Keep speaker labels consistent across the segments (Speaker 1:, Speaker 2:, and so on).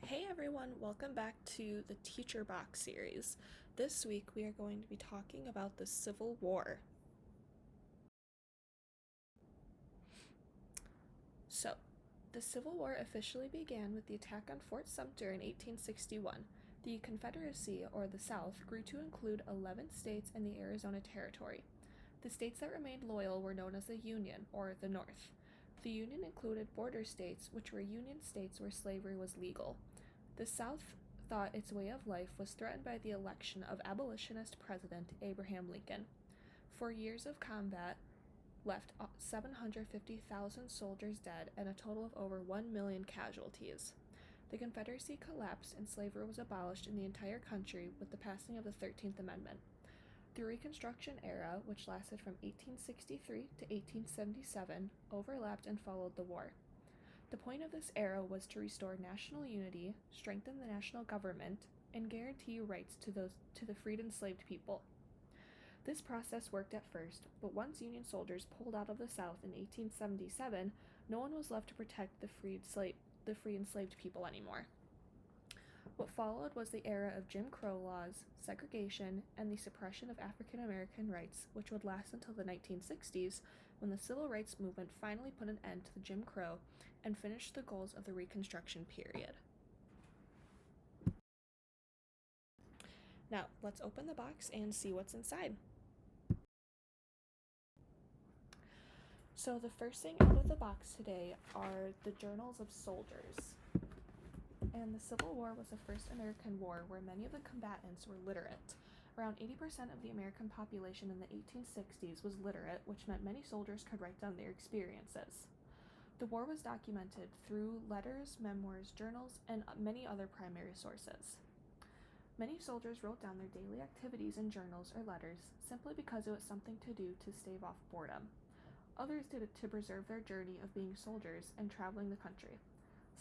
Speaker 1: Hey everyone, welcome back to the Teacher Box series. This week we are going to be talking about the Civil War. So, the Civil War officially began with the attack on Fort Sumter in 1861. The Confederacy, or the South, grew to include 11 states and the Arizona Territory. The states that remained loyal were known as the Union, or the North. The Union included border states, which were Union states where slavery was legal. The South thought its way of life was threatened by the election of abolitionist President Abraham Lincoln. 4 years of combat left 750,000 soldiers dead and a total of over 1 million casualties. The Confederacy collapsed and slavery was abolished in the entire country with the passing of the 13th Amendment. The Reconstruction era, which lasted from 1863 to 1877, overlapped and followed the war. The point of this era was to restore national unity, strengthen the national government, and guarantee rights to the freed enslaved people. This process worked at first, but once Union soldiers pulled out of the South in 1877, no one was left to protect the free enslaved people anymore. What followed was the era of Jim Crow laws, segregation, and the suppression of African American rights, which would last until the 1960s, when the Civil Rights Movement finally put an end to the Jim Crow and finished the goals of the Reconstruction period. Now, let's open the box and see what's inside. So the first thing out of the box today are the journals of soldiers. And the Civil War was the first American war where many of the combatants were literate. Around 80% of the American population in the 1860s was literate, which meant many soldiers could write down their experiences. The war was documented through letters, memoirs, journals, and many other primary sources. Many soldiers wrote down their daily activities in journals or letters simply because it was something to do to stave off boredom. Others did it to preserve their journey of being soldiers and traveling the country.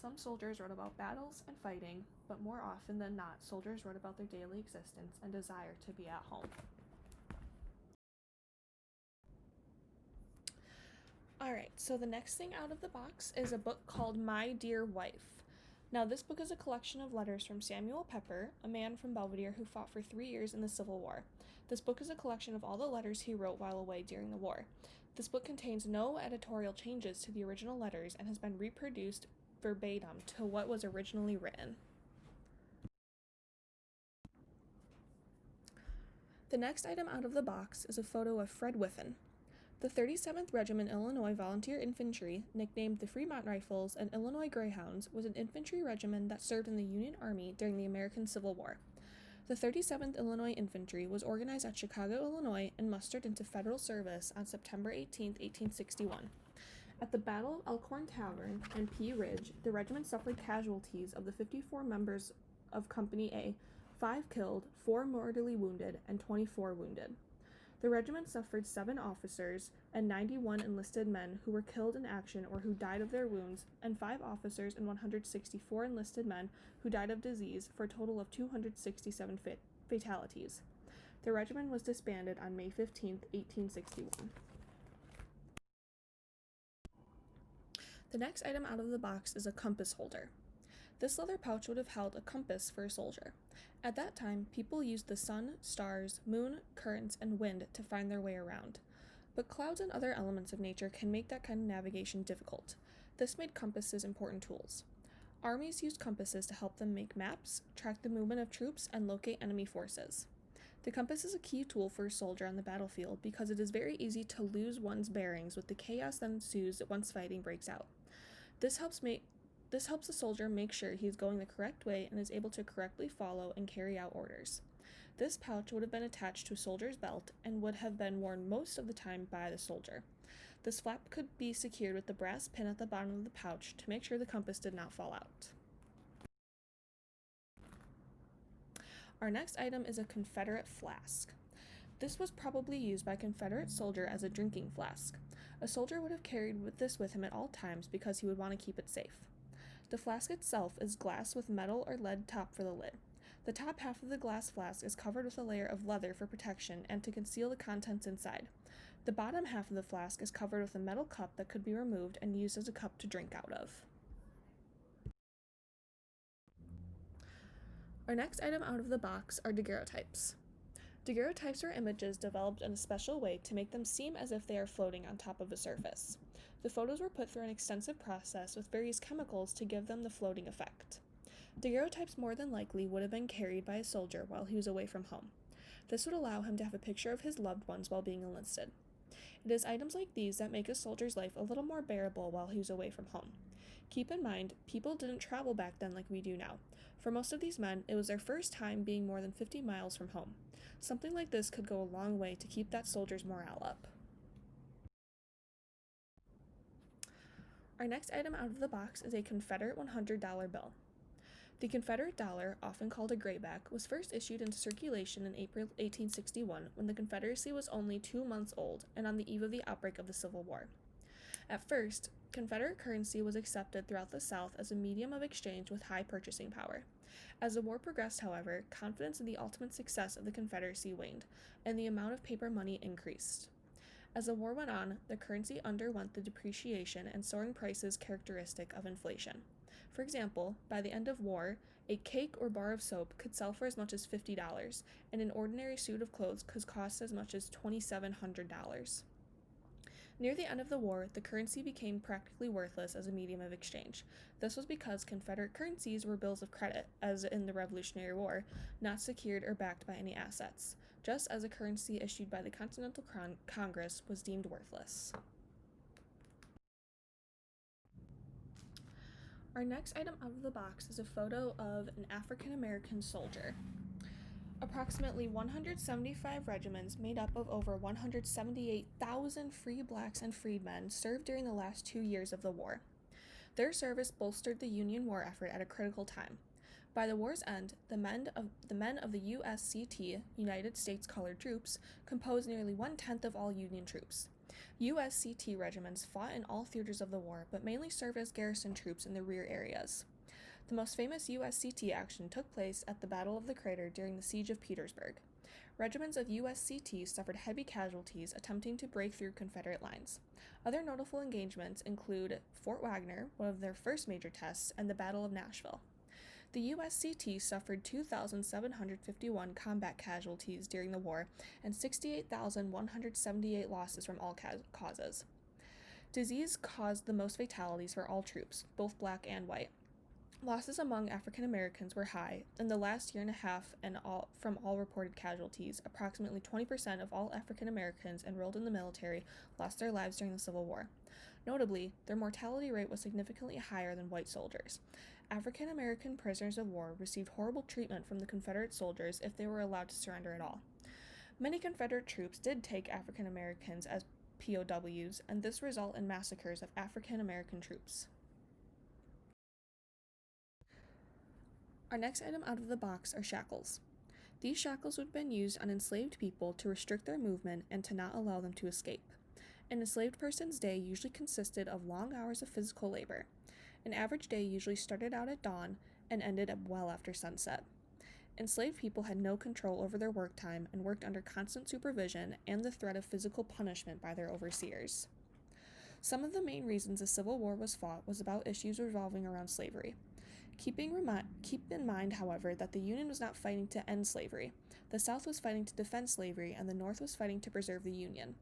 Speaker 1: Some soldiers wrote about battles and fighting, but more often than not, soldiers wrote about their daily existence and desire to be at home. Alright, so the next thing out of the box is a book called My Dear Wife. Now, this book is a collection of letters from Samuel Pepper, a man from Belvedere who fought for 3 years in the Civil War. This book is a collection of all the letters he wrote while away during the war. This book contains no editorial changes to the original letters and has been reproduced verbatim to what was originally written. The next item out of the box is a photo of Fred Whiffen. The 37th Regiment Illinois Volunteer Infantry, nicknamed the Fremont Rifles and Illinois Greyhounds, was an infantry regiment that served in the Union Army during the American Civil War. The 37th Illinois Infantry was organized at Chicago, Illinois, and mustered into federal service on September 18, 1861. At the Battle of Elkhorn Tavern and Pea Ridge, the regiment suffered casualties of the 54 members of Company A, 5 killed, 4 mortally wounded, and 24 wounded. The regiment suffered 7 officers and 91 enlisted men who were killed in action or who died of their wounds, and 5 officers and 164 enlisted men who died of disease, for a total of 267 fatalities. The regiment was disbanded on May 15, 1861. The next item out of the box is a compass holder. This leather pouch would have held a compass for a soldier. At that time, people used the sun, stars, moon, currents, and wind to find their way around. But clouds and other elements of nature can make that kind of navigation difficult. This made compasses important tools. Armies used compasses to help them make maps, track the movement of troops, and locate enemy forces. The compass is a key tool for a soldier on the battlefield because it is very easy to lose one's bearings with the chaos that ensues once fighting breaks out. This helps the soldier make sure he is going the correct way and is able to correctly follow and carry out orders. This pouch would have been attached to a soldier's belt and would have been worn most of the time by the soldier. This flap could be secured with the brass pin at the bottom of the pouch to make sure the compass did not fall out. Our next item is a Confederate flask. This was probably used by a Confederate soldier as a drinking flask. A soldier would have carried this with him at all times because he would want to keep it safe. The flask itself is glass with metal or lead top for the lid. The top half of the glass flask is covered with a layer of leather for protection and to conceal the contents inside. The bottom half of the flask is covered with a metal cup that could be removed and used as a cup to drink out of. Our next item out of the box are daguerreotypes. Daguerreotypes are images developed in a special way to make them seem as if they are floating on top of a surface. The photos were put through an extensive process with various chemicals to give them the floating effect. Daguerreotypes more than likely would have been carried by a soldier while he was away from home. This would allow him to have a picture of his loved ones while being enlisted. It is items like these that make a soldier's life a little more bearable while he was away from home. Keep in mind, people didn't travel back then like we do now. For most of these men, it was their first time being more than 50 miles from home. Something like this could go a long way to keep that soldier's morale up. Our next item out of the box is a Confederate $100 bill. The Confederate dollar, often called a grayback, was first issued into circulation in April 1861 when the Confederacy was only 2 months old and on the eve of the outbreak of the Civil War. At first, Confederate currency was accepted throughout the South as a medium of exchange with high purchasing power. As the war progressed, however, confidence in the ultimate success of the Confederacy waned, and the amount of paper money increased. As the war went on, the currency underwent the depreciation and soaring prices characteristic of inflation. For example, by the end of war, a cake or bar of soap could sell for as much as $50, and an ordinary suit of clothes could cost as much as $2,700. Near the end of the war, the currency became practically worthless as a medium of exchange. This was because Confederate currencies were bills of credit, as in the Revolutionary War, not secured or backed by any assets, just as a currency issued by the Continental Congress was deemed worthless. Our next item out of the box is a photo of an African American soldier. Approximately 175 regiments made up of over 178,000 free blacks and freedmen served during the last 2 years of the war. Their service bolstered the Union war effort at a critical time. By the war's end, the men of the USCT, United States Colored Troops, composed nearly 1/10 of all Union troops. USCT regiments fought in all theaters of the war, but mainly served as garrison troops in the rear areas. The most famous USCT action took place at the Battle of the Crater during the Siege of Petersburg. Regiments of USCT suffered heavy casualties attempting to break through Confederate lines. Other notable engagements include Fort Wagner, one of their first major tests, and the Battle of Nashville. The USCT suffered 2,751 combat casualties during the war and 68,178 losses from all causes. Disease caused the most fatalities for all troops, both black and white. Losses among African Americans were high. In the last year and a half, from all reported casualties, approximately 20% of all African Americans enrolled in the military lost their lives during the Civil War. Notably, their mortality rate was significantly higher than white soldiers. African American prisoners of war received horrible treatment from the Confederate soldiers if they were allowed to surrender at all. Many Confederate troops did take African Americans as POWs, and this resulted in massacres of African American troops. Our next item out of the box are shackles. These shackles would have been used on enslaved people to restrict their movement and to not allow them to escape. An enslaved person's day usually consisted of long hours of physical labor. An average day usually started out at dawn and ended at well after sunset. Enslaved people had no control over their work time and worked under constant supervision and the threat of physical punishment by their overseers. Some of the main reasons the Civil War was fought was about issues revolving around slavery. Keep in mind, however, that the Union was not fighting to end slavery. The South was fighting to defend slavery, and the North was fighting to preserve the Union.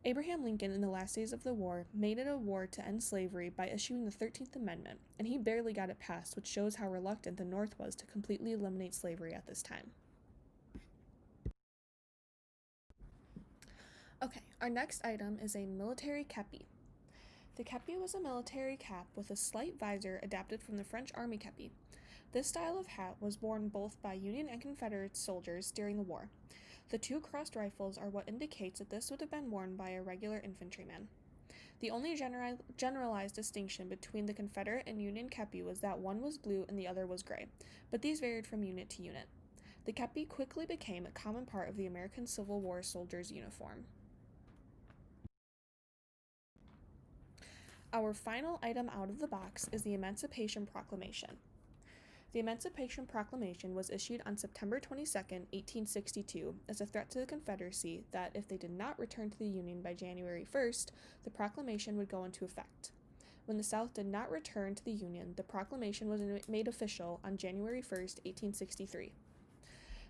Speaker 1: Abraham Lincoln, in the last days of the war, made it a war to end slavery by issuing the 13th Amendment, and he barely got it passed, which shows how reluctant the North was to completely eliminate slavery at this time. Okay, our next item is a military kepi. The kepi was a military cap with a slight visor adapted from the French Army kepi. This style of hat was worn both by Union and Confederate soldiers during the war. The two crossed rifles are what indicates that this would have been worn by a regular infantryman. The only generalized distinction between the Confederate and Union kepi was that one was blue and the other was gray, but these varied from unit to unit. The kepi quickly became a common part of the American Civil War soldier's uniform. Our final item out of the box is the Emancipation Proclamation. The Emancipation Proclamation was issued on September 22, 1862, as a threat to the Confederacy that if they did not return to the Union by January 1st, the proclamation would go into effect. When the South did not return to the Union, the proclamation was made official on January 1st, 1863.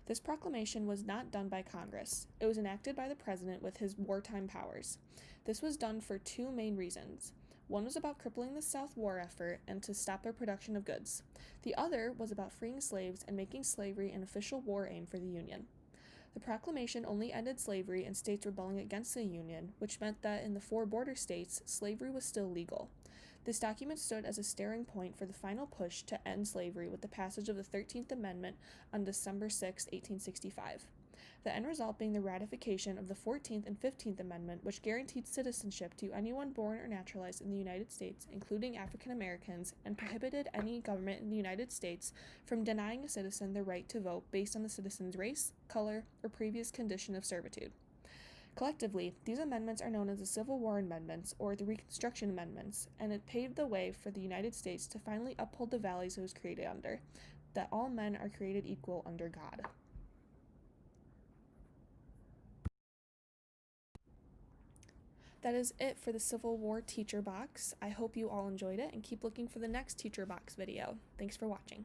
Speaker 1: This proclamation was not done by Congress. It was enacted by the President with his wartime powers. This was done for two main reasons. One was about crippling the South war effort and to stop their production of goods. The other was about freeing slaves and making slavery an official war aim for the Union. The proclamation only ended slavery in states rebelling against the Union, which meant that in the four border states, slavery was still legal. This document stood as a starting point for the final push to end slavery with the passage of the 13th Amendment on December 6, 1865. The end result being the ratification of the 14th and 15th Amendment, which guaranteed citizenship to anyone born or naturalized in the United States, including African Americans, and prohibited any government in the United States from denying a citizen the right to vote based on the citizen's race, color, or previous condition of servitude. Collectively, these amendments are known as the Civil War Amendments or the Reconstruction Amendments, and it paved the way for the United States to finally uphold the values it was created under, that all men are created equal under God. That is it for the Civil War Teacher Box. I hope you all enjoyed it and keep looking for the next Teacher Box video. Thanks for watching.